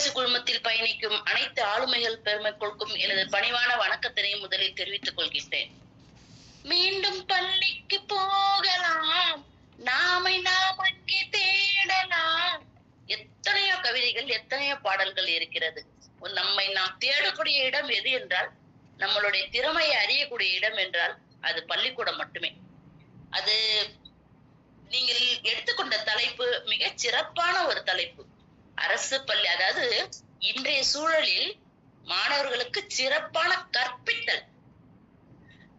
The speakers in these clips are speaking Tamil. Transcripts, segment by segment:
தமிழரசு குழுமத்தில் பயணிக்கும் அனைத்து ஆளுமைகள் பெருமைக்குள்கும் எனது பணிவான வணக்கத்தினை முதலில் தெரிவித்துக் கொள்கின்றேன். மீண்டும் பள்ளிக்கு போகலாம், நாமை நாம் அங்கே தேடலாம். எத்தனையோ கவிதைகள், எத்தனையோ பாடல்கள் இருக்கிறது. நம்மை நாம் தேடக்கூடிய இடம் எது என்றால், நம்மளுடைய திறமையை அறியக்கூடிய இடம் என்றால் அது பள்ளிக்கூடம் மட்டுமே. அது நீங்கள் எடுத்துக்கொண்ட தலைப்பு மிக சிறப்பான ஒரு தலைப்பு. அரசு பள்ளி, அதாவது இன்றைய சூழலில் மாணவர்களுக்கு சிறப்பான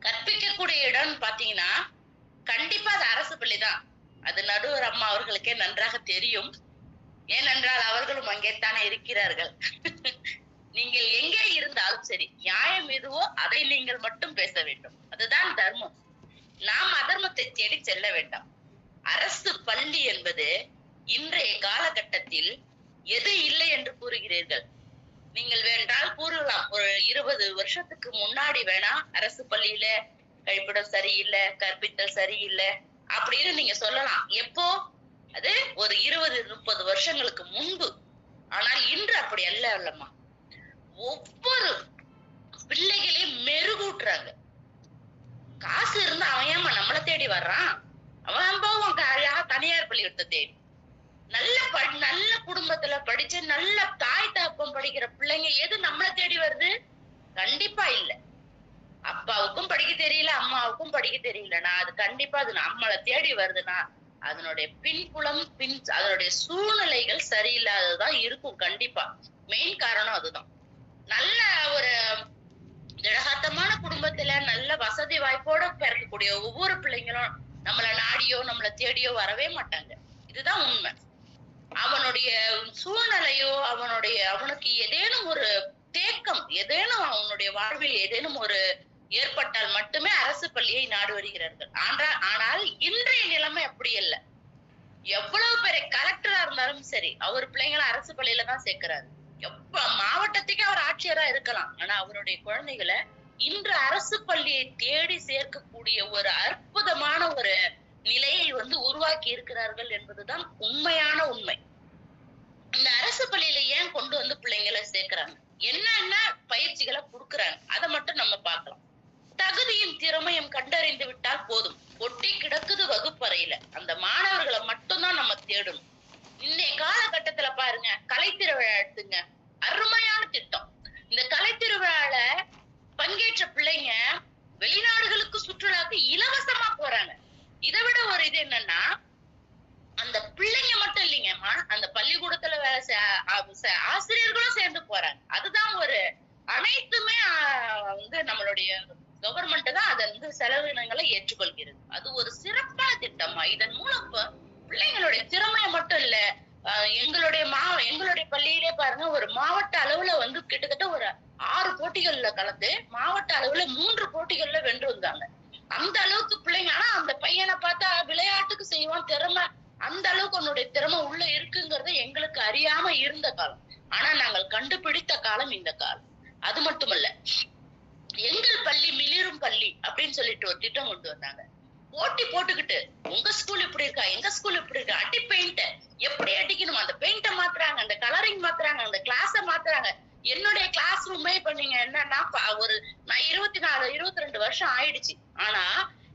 கற்பிக்கக்கூடிய இடம் பாத்தீங்கன்னா கண்டிப்பா அது அரசு பள்ளி தான். அது நடுவர் அம்மா அவர்களுக்கே நன்றாக தெரியும். ஏனென்றால் அவர்களும் அங்கேத்தானே இருக்கிறார்கள். நீங்கள் எங்கே இருந்தாலும் சரி, நியாயம் எதுவோ அதை நீங்கள் மட்டும் பேச வேண்டும். அதுதான் தர்மம். நாம் அதர்மத்தை தேடி செல்ல வேண்டாம். அரசு பள்ளி என்பது இன்றைய காலகட்டத்தில் எது இல்லை என்று கூறுகிறீர்கள்? நீங்கள் வேண்டால் கூறலாம், ஒரு 20 வருஷத்துக்கு முன்னாடி வேணா அரசு பள்ளியில கழிப்பிடம் சரியில்லை, கற்பித்தல் சரியில்லை அப்படின்னு நீங்க சொல்லலாம். எப்போ? அது ஒரு 20-30 வருஷங்களுக்கு முன்பு. ஆனால் இன்று அப்படி அல்ல அல்லம்மா. ஒவ்வொரு பிள்ளைகளையும் மெருகூட்டுறாங்க. காசு இருந்தா அவன் ஏமா நம்மளை தேடி வர்றான்? அவன் போவான் தனியார் பள்ளிக்கூடத்தை தேடி. நல்ல குடும்பத்துல படிச்சு நல்ல தாய் தகப்பம் படிக்கிற பிள்ளைங்க எது நம்மளை தேடி வருது? கண்டிப்பா இல்ல. அப்பாவுக்கும் படிக்க தெரியல, அம்மாவுக்கும் படிக்க தெரியலனா அது கண்டிப்பா அது நம்மளை தேடி வருதுன்னா அதனுடைய பின்புலம் அதனுடைய சூழ்நிலைகள் சரியில்லாததான் இருக்கும். கண்டிப்பா மெயின் காரணம் அதுதான். நல்ல ஒரு திடகாத்தமான குடும்பத்துல நல்ல வசதி வாய்ப்போட பிறக்கக்கூடிய ஒவ்வொரு பிள்ளைங்களும் நம்மளை நாடியோ நம்மளை தேடியோ வரவே மாட்டாங்க. இதுதான் உண்மை. அவனுடைய சூழ்நிலையோ அவனுக்கு ஏதேனும் ஒரு தேக்கம், ஏதேனும் அவனுடைய வாழ்வில் ஏதேனும் ஒரு ஏற்பட்டால் மட்டுமே அரசு பள்ளியை நாடு வருகிறார்கள். ஆனால் இன்றைய நிலைமை அப்படி இல்லை. எவ்வளவு பெரிய கலெக்டரா இருந்தாலும் சரி, அவர் பிள்ளைங்களை அரசு பள்ளியில தான் சேர்க்கிறாரு. மாவட்டத்துக்கே அவர் ஆட்சியரா இருக்கலாம். ஆனா அவருடைய குழந்தைகளை இன்று அரசு பள்ளியை தேடி சேர்க்கக்கூடிய ஒரு அற்புதமான ஒரு நிலையை உருவாக்கி இருக்கிறார்கள் என்பதுதான் உண்மையான உண்மை. இந்த அரசு பள்ளியில ஏன் கொண்டு வந்து பிள்ளைங்களை சேர்க்கிறாங்க, என்னென்ன பயிற்சிகளை கொடுக்குறாங்க, அதை மட்டும் நம்ம பார்க்கலாம். தகுதியும் திறமையும் கண்டறிந்து விட்டால் போதும். கொட்டி கிடக்குது வகுப்பறையில, அந்த மாணவர்களை மட்டும்தான் நம்ம தேடணும். இன்னைய காலகட்டத்துல பாருங்க, கலைத்திருவிழா எடுத்துங்க, அருமையான திட்டம். இந்த கலைத்திருவிழால பங்கேற்ற பிள்ளைங்க வெளிநாடுகளுக்கு சுற்றுலாக்கு இலவசமா போறாங்க. இதை விட ஒரு இது என்னன்னா, அந்த பிள்ளைங்க மட்டும் இல்லைங்கம்மா, அந்த பள்ளிக்கூடத்துல ஆசிரியர்களும் சேர்ந்து போறாங்க. அதுதான் ஒரு அனைத்துமே நம்மளுடைய கவர்மெண்ட் தான் அதை செலவினங்களை ஏற்றுக்கொள்கிறது. அது ஒரு சிறப்பான திட்டமா. இதன் மூலம் பிள்ளைங்களுடைய திறமையை மட்டும் இல்ல, எங்களுடைய பள்ளியிலே பாருங்க, ஒரு மாவட்ட அளவுல கிட்டத்தட்ட ஒரு 6 போட்டிகள்ல கலந்து மாவட்ட அளவுல 3 போட்டிகள்ல வென்று வந்தாங்க. அந்த அளவுக்கு பிள்ளைங்க. ஆனா அந்த பையனை பார்த்தா விளையாட்டுக்கு செய்வான், திறமை அந்த அளவுக்கு உன்னுடைய திறமை உள்ள இருக்குங்கிறத எங்களுக்கு அறியாம இருந்த காலம். ஆனா நாங்கள் கண்டுபிடித்த காலம் இந்த காலம். அது மட்டுமல்ல, எங்கள் பள்ளி மிளிரும் பள்ளி அப்படின்னு சொல்லிட்டு ஒரு திட்டம் கொண்டு வந்தாங்க. போட்டி போட்டுக்கிட்டு, உங்க ஸ்கூல் இப்படி இருக்கா, எங்க ஸ்கூல் இப்படி இருக்கா, அடி பெயிண்ட எப்படி அடிக்கணும், அந்த பெயிண்ட மாத்துறாங்க, அந்த கலரிங் மாத்துறாங்க, அந்த கிளாஸ மாத்துறாங்க. என்னுடைய கிளாஸ் ரூமே இப்ப நீங்க என்னன்னா, நான் 24-22 வருஷம் ஆயிடுச்சு. ஆனா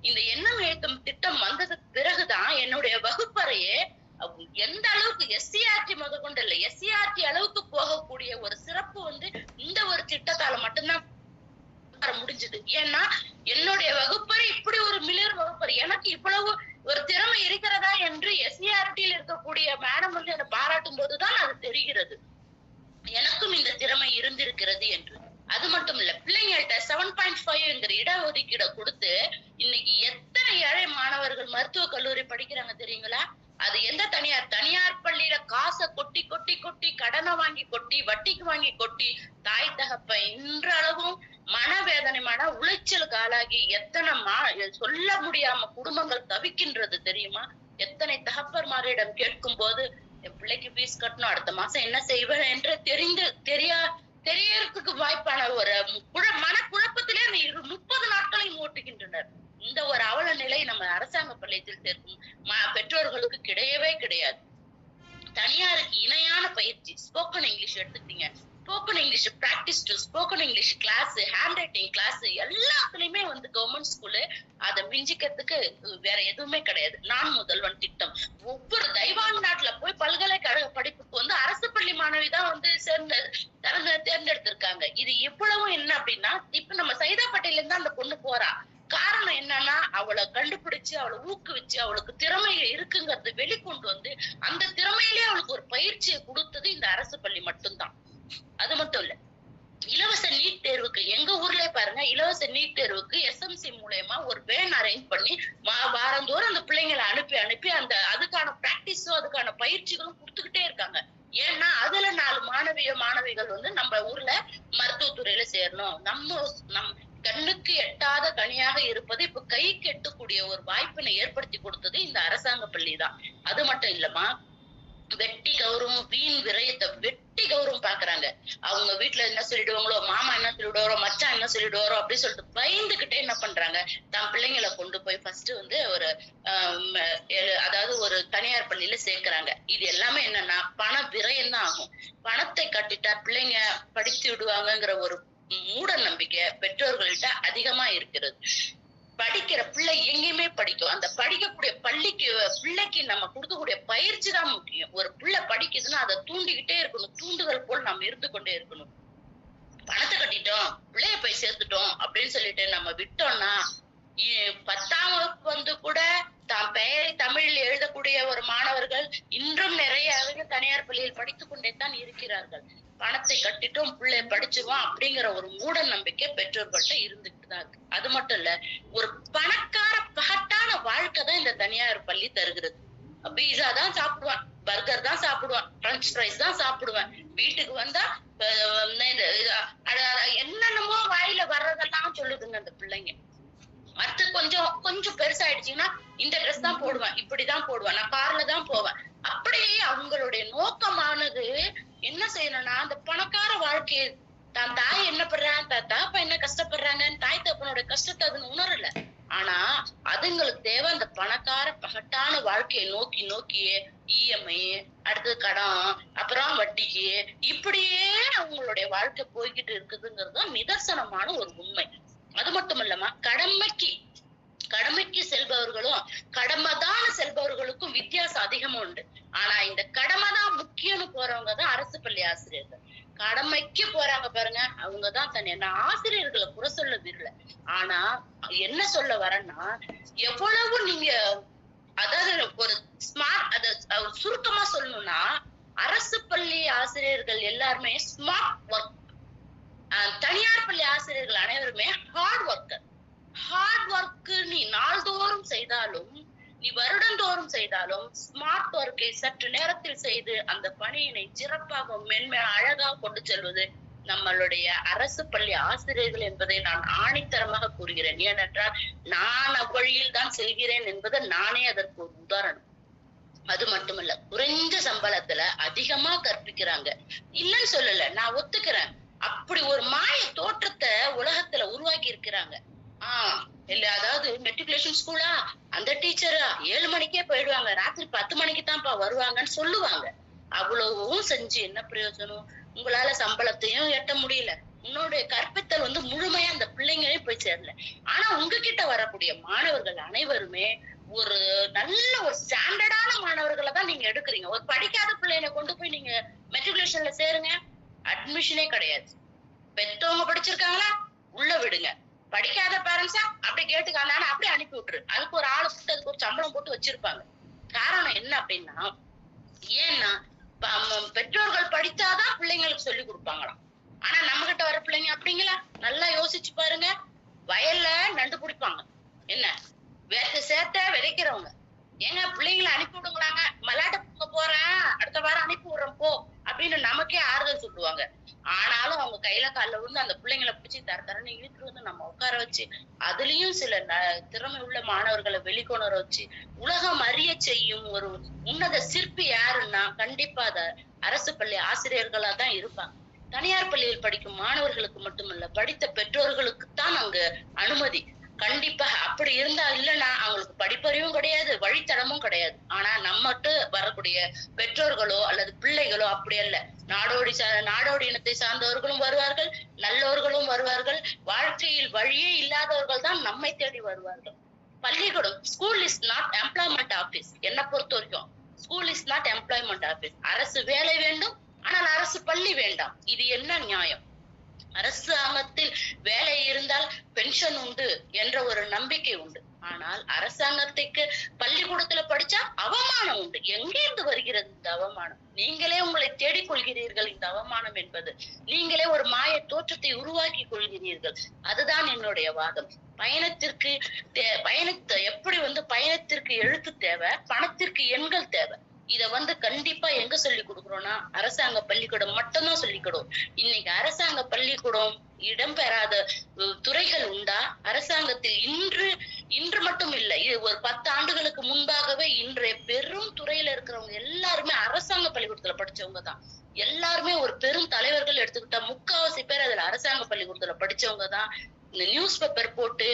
இந்த எண்ணம் எழுத்தும் திட்டம் வந்ததுக்கு பிறகுதான் என்னுடைய வகுப்பறையே எந்த அளவுக்கு SCRT முதற்கொண்டு இல்லை, SCRT அளவுக்கு போகக்கூடிய ஒரு சிறப்பு இந்த ஒரு திட்டத்தால மட்டும்தான் முடிஞ்சது. ஏன்னா என்னுடைய வகுப்பறை இப்படி ஒரு மிளிர் வகுப்பறை, எனக்கு இவ்வளவு ஒரு திறமை இருக்கிறதா என்று SCRT-யில் இருக்கக்கூடிய மேடம் என்னை பாராட்டும் போதுதான் அது தெரிகிறது, எனக்கும் இந்த திறமை இருந்திருக்கிறது என்று. அது மட்டும் இல்ல, பிள்ளைங்கள்ட்ட 7.5 இடஒதுக்கீடை கொடுத்து இன்னைக்கு எத்தனை ஏழை மாணவர்கள் மருத்துவ கல்லூரி படிக்கிறாங்க தெரியுங்களா? அது எந்த தனியார் பள்ளியில காசை கொட்டி கொட்டி கொட்டி, கடனை வாங்கி கொட்டி, வட்டிக்கு வாங்கி கொட்டி, தாய் தகப்ப இன்றளவும் மனவேதனை, மன உளைச்சலுக்கு ஆளாகி எத்தனை சொல்ல முடியாம குடும்பங்கள் தவிக்கின்றது தெரியுமா? எத்தனை தகப்பர்மாரிடம் கேட்கும் போது, என் பிள்ளைக்கு ஃபீஸ் கட்டணும், அடுத்த மாசம் என்ன செய்வேன் என்று தெரியறதுக்கு வாய்ப்பான ஒரு மனக்குழப்பத்திலே 30 நாட்களையும் ஓட்டுகின்றனர். இந்த ஒரு அவல நிலை நம்ம அரசாங்க பள்ளியில் சேர்க்கும் பெற்றோர்களுக்கு கிடையவே கிடையாது. தனியாருக்கு இணையான பயிற்சி ஸ்போக்கன் இங்கிலீஷ் எடுத்துக்கிட்டீங்க, spoken English practice to spoken English class, hand writing class எல்லாத்துலயுமே வந்து கவர்மெண்ட் ஸ்கூலு அதை மிஞ்சிக்கிறதுக்கு வேற எதுவுமே கிடையாது. நான் முதல்வன் திட்டம் ஒவ்வொரு தைவான் நாட்டுல போய் பல்கலைக்கழக படிப்புக்கு வந்து அரசு பள்ளி மாணவி தான் வந்து தேர்ந்தெடுத்திருக்காங்க. இது எவ்வளவு என்ன அப்படின்னா, இப்ப நம்ம சைதாப்பேட்டையில இருந்து அந்த பொண்ணு போறா. காரணம் என்னன்னா, அவளை கண்டுபிடிச்சு அவளை ஊக்குவிச்சு அவளுக்கு திறமை இருக்குங்கிறது வெளிக்கொண்டு வந்து அந்த திறமையிலேயே அவளுக்கு ஒரு பயிற்சியை கொடுத்தது இந்த அரசு பள்ளி மட்டும்தான். அது மட்டும் இல்ல, இலவச நீட் தேர்வுக்கு எங்க ஊர்லயே பாருங்க, இலவச நீட் தேர்வுக்கு எஸ்எம்சி மூலமா ஒரு வேன் அரேஞ்ச் பண்ணி வாரந்தோறும் அந்த பிள்ளைங்களை அனுப்பி அனுப்பி அந்த அதுக்கான பிராக்டிஸும் அதுக்கான பயிற்சிகளும் கொடுத்துக்கிட்டே இருக்காங்க. ஏன்னா அதுல 4 மாணவிகள் வந்து நம்ம ஊர்ல மருத்துவத்துறையில சேரணும், நம் கண்ணுக்கு எட்டாத கனியாக இருப்பது இப்ப கைக்கு எட்டக்கூடிய ஒரு வாய்ப்பினை ஏற்படுத்தி கொடுத்தது இந்த அரசாங்க பள்ளி தான். அது மட்டும் இல்லம்மா, வெட்டி கௌரவம் வீண் விரயத்தை வெட்டி கௌரவம் பாக்குறாங்க. அவங்க வீட்டுல என்ன சொல்லிடுவாங்களோ, மாமா என்ன சொல்லிடுவாரோ, மச்சான் என்ன சொல்லிடுவாரோ அப்படின்னு சொல்லிட்டு பயந்துகிட்டே என்ன பண்றாங்க, தன் பிள்ளைங்களை கொண்டு போய் ஃபர்ஸ்ட் வந்து ஒரு அதாவது ஒரு தனியார் பள்ளியில சேர்க்கிறாங்க. இது எல்லாமே என்னன்னா பண விரயம் தான் ஆகும். பணத்தை கட்டிட்டா பிள்ளைங்க படித்து விடுவாங்கங்கிற ஒரு மூட நம்பிக்கை பெற்றோர்கள்ட்ட அதிகமா இருக்கிறது. படிக்கிற பிள்ளை எங்கேயுமே படிக்கும். அந்த படிக்கக்கூடிய பிள்ளைக்கு நம்ம கொடுக்கக்கூடிய பயிற்சி தான் முக்கியம். ஒரு பிள்ளை படிக்குதுன்னா அதை தூண்டிக்கிட்டே இருக்கணும், தூண்டுதல் போல் நம்ம இருந்து கொண்டே இருக்கணும். பணத்தை கட்டிட்டோம், பிள்ளைய போய் சேர்த்துட்டோம் அப்படின்னு சொல்லிட்டு நம்ம விட்டோம்னா 10ஆம் வகுப்பு வந்து கூட தாம் பெயரை தமிழில் எழுதக்கூடிய ஒரு மாணவர்கள் இன்றும் நிறைய தனியார் பள்ளியில் படித்துக் கொண்டே தான் இருக்கிறார்கள். பணத்தை கட்டிட்டோம் பிள்ளை படிச்சிருவோம் அப்படிங்கிற ஒரு மூட நம்பிக்கை பெற்றோர்கள்ட்ட இருந்துட்டு தான் இருக்கு. அது மட்டும் இல்ல, ஒரு பணக்கார பகட்டான வாழ்க்கை தான் இந்த தனியார் பள்ளி தருகிறது. பீஸா தான் சாப்பிடுவான், பர்கர் தான் சாப்பிடுவான், பிரெஞ்ச் ஃப்ரைஸ் தான் சாப்பிடுவேன். வீட்டுக்கு வந்தா என்னென்னமோ வாயில வர்றதெல்லாம் சொல்லுதுங்க அந்த பிள்ளைங்க. அடுத்து கொஞ்சம் பெருசாயிடுச்சுன்னா இந்த ட்ரெஸ் தான் போடுவேன், இப்படிதான் போடுவேன், நான் கார்ல தான் போவேன். அப்படியே அவங்களுடைய நோக்கமானது என்ன செய்யணும்னா, அந்த பணக்கார வாழ்க்கையை தான் தாய் என்ன பண்றான், தான் தாப்பா என்ன கஷ்டப்படுறாங்க, தாய் தப்பனோட கஷ்டத்தை அதுன்னு உணரல. ஆனா அதுங்களுக்கு தேவை அந்த பணக்கார பகட்டான வாழ்க்கையை நோக்கியே இஎம்ஐ, அடுத்தது கடன், அப்புறம் வட்டிக்கு, இப்படியே அவங்களுடைய வாழ்க்கை போய்கிட்டு இருக்குதுங்கிறது நிதர்சனமான ஒரு உண்மை. அது மட்டும் இல்லம்மா, கடமைக்கு செல்பவர்களும் கடமைதான செல்பவர்களுக்கும் வித்தியாசம் அதிகமா உண்டு. ஆனா இந்த கடமைதான் முக்கியம்னு போறவங்க தான் அரசு பள்ளி ஆசிரியர்கள். கடமைக்கு போறாங்க பாருங்க, அவங்கதான் தனி. நான் ஆசிரியர்களை குறை சொல்ல விரும்பல, ஆனா என்ன சொல்ல வரேன்னா, எவ்வளவு நீங்க அதாவது ஒரு ஸ்மார்ட், அத சுருக்கமா சொல்லணும்னா, அரசு பள்ளி ஆசிரியர்கள் எல்லாருமே ஸ்மார்ட் ஒர்க், தனியார் பள்ளி ஆசிரியர்கள் அனைவருமே ஹார்ட் ஒர்க்கர். ஹார்ட் ஒர்க் நீ நாள்தோறும் செய்தாலும், நீ வருடந்தோறும் செய்தாலும், ஸ்மார்ட் ஒர்க்கை சற்று நேரத்தில் செய்து அந்த பணியினை சிறப்பாக மென்மையாக அழகாக கொண்டு செல்வது நம்மளுடைய அரசு பள்ளி ஆசிரியர்கள் என்பதை நான் ஆணித்தரமாக கூறுகிறேன். ஏனென்றால் நான் அவ்வழியில் தான் செல்கிறேன் என்பது நானே அதற்கு ஒரு உதாரணம். அது மட்டுமல்ல, குறைஞ்ச சம்பளத்துல அதிகமா கற்பிக்கிறாங்க, இல்லன்னு சொல்லல, நான் ஒத்துக்கிறேன். அப்படி ஒரு மாய தோற்றத்தை உலகத்துல உருவாக்கி இருக்கிறாங்க. இல்ல, அதாவது மெட்ரிகுலேஷன் ஸ்கூலா, அந்த டீச்சரா 7 மணிக்கே போயிடுவாங்க, ராத்திரி 10 மணிக்கு தான்ப்பா வருவாங்கன்னு சொல்லுவாங்க. அவ்வளவும் செஞ்சு என்ன பிரயோஜனம்? உங்களால சம்பளத்தையும் எட்ட முடியல, உன்னுடைய கற்பித்தல் வந்து முழுமையா அந்த பிள்ளைங்களையும் போய் சேரல. ஆனா உங்ககிட்ட வரக்கூடிய மாணவர்கள் அனைவருமே ஒரு நல்ல ஒரு ஸ்டாண்டர்டான மாணவர்களை தான் நீங்க எடுக்கிறீங்க. ஒரு படிக்காத பிள்ளைகளை கொண்டு போய் நீங்க மெட்ரிகுலேஷன்ல சேருங்க, அட்மிஷனே கிடையாது. பெத்தவங்க படிச்சிருக்காங்களா, உள்ள விடுங்க. படிக்காத பேரண்ட்ஸா அப்படி கேட்டுக்கான அப்படியே அனுப்பி விட்டுரு. அதுக்கு ஒரு ஆளை போட்டு அதுக்கு ஒரு சம்பளம் போட்டு வச்சிருப்பாங்க. காரணம் என்ன அப்படின்னா, ஏன்னா பெற்றோர்கள் படித்தாதான் பிள்ளைங்களுக்கு சொல்லி கொடுப்பாங்களாம். ஆனா நம்ம கிட்ட வர பிள்ளைங்க அப்படிங்களா? நல்லா யோசிச்சு பாருங்க. வயல்ல நண்டு பிடிப்பாங்க, என்ன வேர்த்து சேர்த்த விதைக்கிறவங்க, ஏங்க பிள்ளைங்களை அனுப்பி விடுங்களாங்க, மல்லாட்ட போறேன் அடுத்த வாரம் அனுப்பி விடுறோம் போ அப்படின்னு நமக்கே ஆறுதல் சொல்லுவாங்க. ஆனாலும் அவங்க கையில காலில் விழுந்து அந்த பிள்ளைங்களை பிடிச்சி தரன்னு இழுத்து வந்து நம்ம உட்கார வச்சு, அதுலயும் சில திறமை உள்ள மாணவர்களை வெளிக்கொணர வச்சு உலகம் அறிய செய்யும் ஒரு உன்னத சிற்பி யாருன்னா கண்டிப்பா அத அரசு பள்ளி ஆசிரியர்களா தான் இருப்பாங்க. தனியார் பள்ளியில் படிக்கும் மாணவர்களுக்கு மட்டுமல்ல, படித்த பெற்றோர்களுக்கு தான் அங்க அனுமதி. கண்டிப்பா அப்படி இருந்தா இல்லன்னா அவங்களுக்கு படிப்பறிவும் கிடையாது, வழித்தடமும் கிடையாது. ஆனா நம்மட்டு வரக்கூடிய பெற்றோர்களோ அல்லது பிள்ளைகளோ அப்படி அல்ல. நாடோடி இனத்தை சார்ந்தவர்களும் வருவார்கள், நல்லவர்களும் வருவார்கள். வாழ்க்கையில் வழியே இல்லாதவர்கள் தான் நம்மை தேடி வருவார்கள். பள்ளிக்கூடம் school is not employment office. என்ன பொறுத்த வரைக்கும் school is not employment office. அரசு வேலை வேண்டும், ஆனால் அரசு பள்ளி வேண்டாம். இது என்ன நியாயம்? அரசாங்கத்தில் வேலை இருந்தால் பென்ஷன் உண்டு என்ற ஒரு நம்பிக்கை உண்டு. ஆனால் அரசாங்கத்துக்கு பள்ளிக்கூடத்துல படிச்சா அவமானம் உண்டு. எங்கே இருந்து வருகிறது இந்த அவமானம்? நீங்களே உங்களை தேடிக்கொள்கிறீர்கள். இந்த அவமானம் என்பது நீங்களே ஒரு மாய தோற்றத்தை உருவாக்கி கொள்கிறீர்கள். அதுதான் என்னுடைய வாதம். பயணத்திற்கு எப்படி பயணத்திற்கு எழுத்து தேவை, பணத்திற்கு எண்கள் தேவை. இத கண்டிப்பா எங்க சொல்லி கொடுக்குறோம்னா அரசாங்க பள்ளிக்கூடம் மட்டும்தான் சொல்லிக்கூடும். இன்னைக்கு அரசாங்க பள்ளிக்கூடம் இடம்பெறாத துறைகள் உண்டா? அரசாங்கத்தில் இன்று மட்டும் இல்ல, இது ஒரு 10 ஆண்டுகளுக்கு முன்பாகவே இன்றைய பெரும் துறையில இருக்கிறவங்க எல்லாருமே அரசாங்க பள்ளிக்கூடத்துல படிச்சவங்க தான். எல்லாருமே ஒரு பெரும் தலைவர்கள் எடுத்துக்கிட்டா 3/4 பேர் அதுல அரசாங்க பள்ளிக்கூடத்துல படிச்சவங்க தான். இந்த நியூஸ் பேப்பர் போட்டு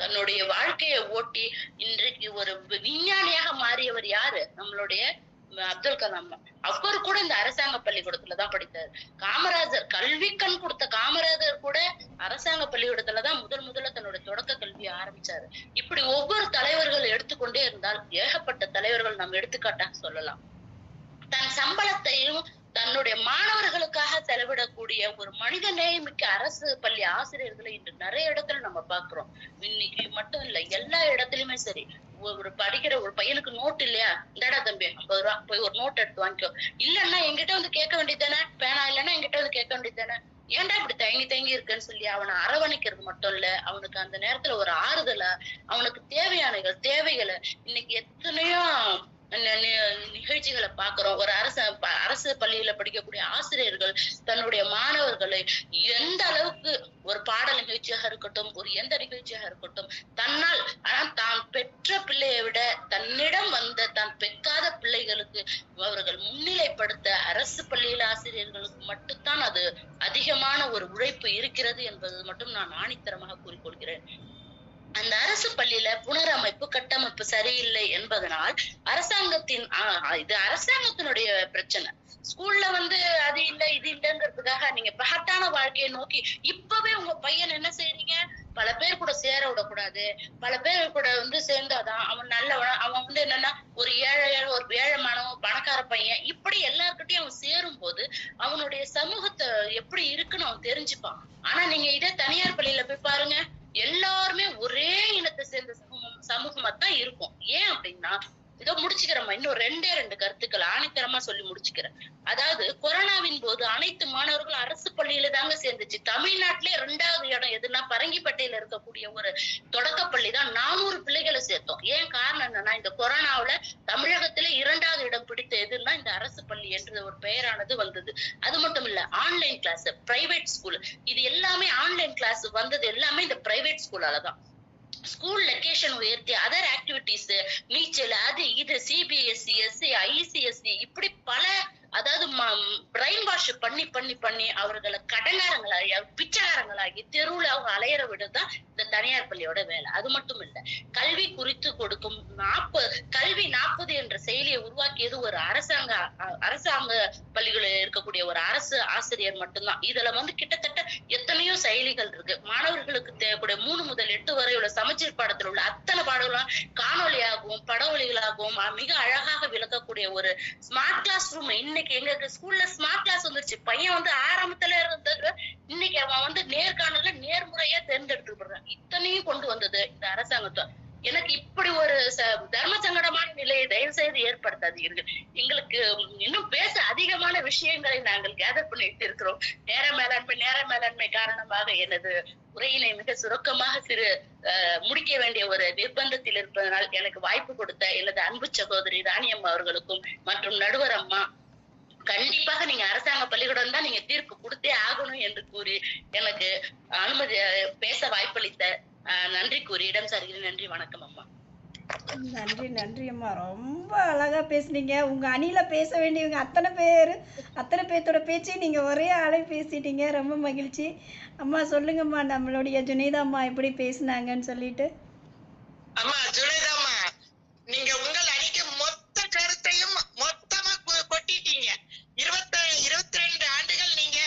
தன்னுடைய வாழ்க்கையை ஓட்டி இன்றைக்கு ஒரு விஞ்ஞானியாக மாறியவர் யாரு? நம்மளுடைய அப்துல் கலாம். அவர் கூட இந்த அரசாங்க பள்ளிக்கூடத்துலதான் படித்தார். காமராஜர், கல்வி கண் கொடுத்த காமராஜர் கூட அரசாங்க பள்ளிக்கூடத்துலதான் முதல்ல தன்னுடைய தொடக்க கல்வியை ஆரம்பிச்சாரு. இப்படி ஒவ்வொரு தலைவர்கள் எடுத்துக்கொண்டே இருந்தால் ஏகப்பட்ட தலைவர்கள் நம்ம எடுத்துக்காட்டாக சொல்லலாம். தன் சம்பளத்தையும் தன்னுடைய மாணவர்களுக்காக செலவிடக்கூடிய ஒரு மனித நேயமிக்க அரசு பள்ளி ஆசிரியர்களை இன்று நிறைய இடத்துல நம்ம பாக்குறோம். இன்னைக்கு மட்டும் இல்ல, எல்லா இடத்துலயுமே சரி. ஒரு படிக்கிற ஒரு பையனுக்கு நோட் இல்லையா, இந்தாடா தம்பி 50 ரூபா, போய் ஒரு நோட் எடுத்து வாங்கிக்கோ. இல்லன்னா என்கிட்ட கேட்க வேண்டியதானே, பேனா இல்லன்னா என்கிட்ட கேட்க வேண்டியதானே. ஏன்டா இப்படி தயங்கி இருக்குன்னு சொல்லி அவனை அரவணைக்கிறது மட்டும் இல்ல, அவனுக்கு அந்த நேரத்துல ஒரு ஆறுதலா, அவனுக்கு தேவைகளை இன்னைக்கு எத்தனையோ நிகழ்ச்சிகளை பாக்குறோம். ஒரு அரசு பள்ளியில படிக்கக்கூடிய ஆசிரியர்கள் தன்னுடைய மாணவர்களை எந்த அளவுக்கு ஒரு பாடல் நிகழ்ச்சியாக இருக்கட்டும், ஒரு எந்த நிகழ்ச்சியாக இருக்கட்டும், தன்னால் தான் பெற்ற பிள்ளையை விட தன்னிடம் தான் பெக்காத பிள்ளைகளுக்கு அவர்கள் முன்னிலைப்படுத்த அரசு பள்ளியில ஆசிரியர்களுக்கு மட்டும்தான் அது அதிகமான ஒரு உழைப்பு இருக்கிறது என்பது மட்டும் நான் ஆணித்தரமாக கூறிக்கொள்கிறேன். அந்த அரசு பள்ளியில புனரமைப்பு கட்டமைப்பு சரியில்லை என்பதனால் இது அரசாங்கத்தினுடைய பிரச்சனை. ஸ்கூல்ல அது இல்ல இது இல்லங்கிறதுக்காக நீங்க பகட்டான வாழ்க்கையை நோக்கி இப்பவே உங்க பையன் என்ன செய்றீங்க? பல பேர் கூட சேர விடக்கூடாது. பல பேர் கூட சேர்ந்தாதான் அவன் நல்லவன். அவன் என்னன்னா ஒரு ஏழைமானவன், பணக்கார பையன், இப்படி எல்லார்கிட்டையும் அவன் சேரும் போது அவனுடைய சமூகத்தை எப்படி இருக்குன்னு அவன் தெரிஞ்சுப்பான். ஆனா நீங்க இதே தனியார் பள்ளியில போய் பாருங்க, எல்லாருமே ஒரே இனத்தை சேர்ந்த சமூகமா தான் இருக்கும். ஏன் அப்படின்னா, இதோ முடிச்சுக்கிறேன், இன்னும் 2 கருத்துக்கள் ஆணித்தரமா சொல்லி முடிச்சுக்கிறேன். அதாவது கொரோனாவின் போது அனைத்து மாணவர்களும் அரசு பள்ளியில தாங்க சேர்ந்துச்சு. தமிழ்நாட்டிலே 2வது இடம் எதுனா பரங்கிப்பட்டையில இருக்கக்கூடிய ஒரு தொடக்க பள்ளி தான் 400 பிள்ளைகளை சேர்த்தோம். ஏன் காரணம் என்னன்னா, இந்த கொரோனாவுல தமிழகத்திலே 2வது இடம் பிடித்த எதுன்னா இந்த அரசு பள்ளி என்ற ஒரு பெயரானது வந்தது. அது மட்டும் இல்ல, ஆன்லைன் கிளாஸ், பிரைவேட் ஸ்கூல், இது எல்லாமே ஆன்லைன் கிளாஸ் வந்தது எல்லாமே இந்த பிரைவேட் ஸ்கூலாலதான். ஸ்கூல் லொகேஷன் உயர்த்தி அதர் ஆக்டிவிட்டிஸ், நீச்சல், அது இது, சிபிஎஸ்இ, எஸ்சி, ஐசிஎஸ்சி, இப்படி பல, அதாவது பிரைன் வாஷ் பண்ணி அவர்களை கடங்காரங்களாகி பிச்சைக்காரங்களாகி தெருவுல அவங்க அலையிற விடுதான் இந்த தனியார் பள்ளியோட வேலை. அது மட்டும் இல்ல, கல்வி குறித்து கொடுக்கும் 40 என்ற செயலியை உருவாக்கியது ஒரு அரசாங்க பள்ளிகளில் இருக்கக்கூடிய ஒரு அரசு ஆசிரியர் மட்டும்தான். இதுல கிட்டத்தட்ட எத்தனையோ செயலிகள் இருக்கு. மாணவர்களுக்கு தேவைக்கூடிய 3 முதல் 8 வரை உள்ள சமச்சீர் பாடத்தில் உள்ள அத்தனை பாடங்களும் காணொலியாகவும் பட ஒலிகளாகவும் மிக அழகாக விளக்கக்கூடிய ஒரு ஸ்மார்ட் கிளாஸ் ரூம். இன்னைக்கு எங்க ஸ்கூல்ல ஸ்மார்ட் கிளாஸ் வந்துருச்சு. பையன் ஆரம்பத்துல இருந்தது இன்னைக்கு அவன் நேர்காணல நேர்முறையா தேர்ந்தெடுத்துப்படுறான். இத்தனையும் கொண்டு வந்தது இந்த அரசாங்கத்தை. எனக்கு இப்படி ஒரு தர்ம சங்கடமான நிலையை தயவு செய்து ஏற்படுத்தாதீர்கள். எங்களுக்கு இன்னும் பேச அதிகமான விஷயங்களை நாங்கள் கேதர் பண்ணிட்டு இருக்கிறோம். நேர மேலாண்மை காரணமாக எனது உரையினை மிக சுருக்கமாக முடிக்க வேண்டிய ஒரு நிர்பந்தத்தில் இருப்பதனால் எனக்கு வாய்ப்பு கொடுத்த எனது அன்பு சகோதரி ராணியம்மா அவர்களுக்கும் மற்றும் நடுவர் அம்மா, கண்டிப்பாக நீங்க அரசாங்க பள்ளிக்கூடம் தான் நீங்க தீர்ப்பு கொடுத்தே ஆகணும் என்று கூறி எனக்கு அனுமதி பேச வாய்ப்பளித்த நன்றி கூறி இடம் சார்கிறேன். நன்றி, வணக்கம் அம்மா. நன்றி நன்றி அம்மா, ரொம்ப அழகா பேசுனீங்க. உங்க அணியில பேச வேண்டியவங்க அத்தனை பேர், அத்தனை பேர்த்தோட பேச்சையும் நீங்க ஒரே ஆளே பேசிட்டீங்க. ரொம்ப மகிழ்ச்சி. அம்மா சொல்லுங்கம்மா, நம்மளுடைய ஜுனைதா அம்மா எப்படி பேசுனாங்கன்னு சொல்லிட்டு. அம்மா ஜுனைதாம்மா, நீங்க உங்கள் அணிக்கு மொத்த கருத்தையும் மொத்தமா கொட்டிட்டீங்க. 22 ஆண்டுகள் நீங்க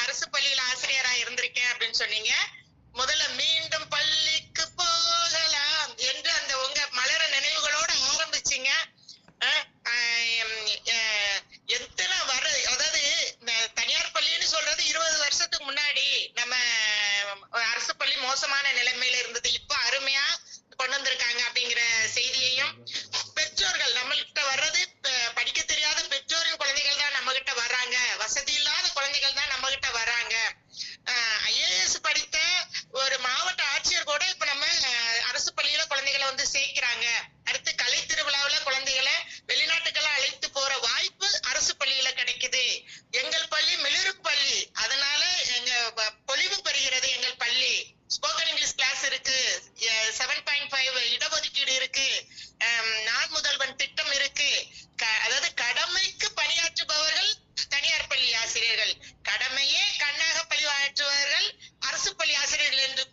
அரசு பள்ளியில ஆசிரியரா இருந்திருக்கேன் அப்படின்னு சொன்னீங்க. முதல்ல மீண்டும் பள்ளிக்கு போகலாம் என்று அந்த உங்க மலர நினைவுகளோட ஆரம்பிச்சீங்க. எத்தனை அதாவது தனியார் பள்ளின்னு சொல்றது 20 வருஷத்துக்கு முன்னாடி நம்ம அரசு பள்ளி மோசமான நிலைமையில இருந்தது. இப்ப அருமையா கொண்டு வந்திருக்காங்க அப்படிங்கிற செய்தியையும், பெற்றோர்கள் நம்மள்கிட்ட வர்றது படிக்க தெரியாத பெற்றோரின் குழந்தைகள் தான் நம்ம கிட்ட வர்றாங்க, வசதி இல்லாத குழந்தைகள் தான் நம்ம கிட்ட வர்றாங்க. ஐஏஎஸ் படித்த ஒரு மாவட்ட ஆட்சியர் கூட இப்ப நம்ம அரசு பள்ளியில குழந்தைகளை வந்து சேர்க்கிறாங்க. அடுத்து கலை திருவிழாவுல குழந்தைகளை வெளிநாட்டுக்கெல்லாம் அழைத்து போற வாய்ப்பு அரசு பள்ளியில கிடைக்குது. எங்கள் பள்ளி மிளிரும் பள்ளி, அதனால எங்க பொலிவு பெறுகிறது எங்கள் பள்ளி. ஸ்போக்கன் இங்கிலீஷ் கிளாஸ் இருக்கு, 7.5 இடஒதுக்கீடு இருக்கு, நான் முதல்வன் திட்டம் இருக்கு. அதாவது கடமைக்கு பணியாற்றுபவர்கள் தனியார் பள்ளி ஆசிரியர்கள், கடமையே கண்ணாக பணியாற்றுபவர்கள் அரசு பள்ளி ஆசிரியர்கள் என்று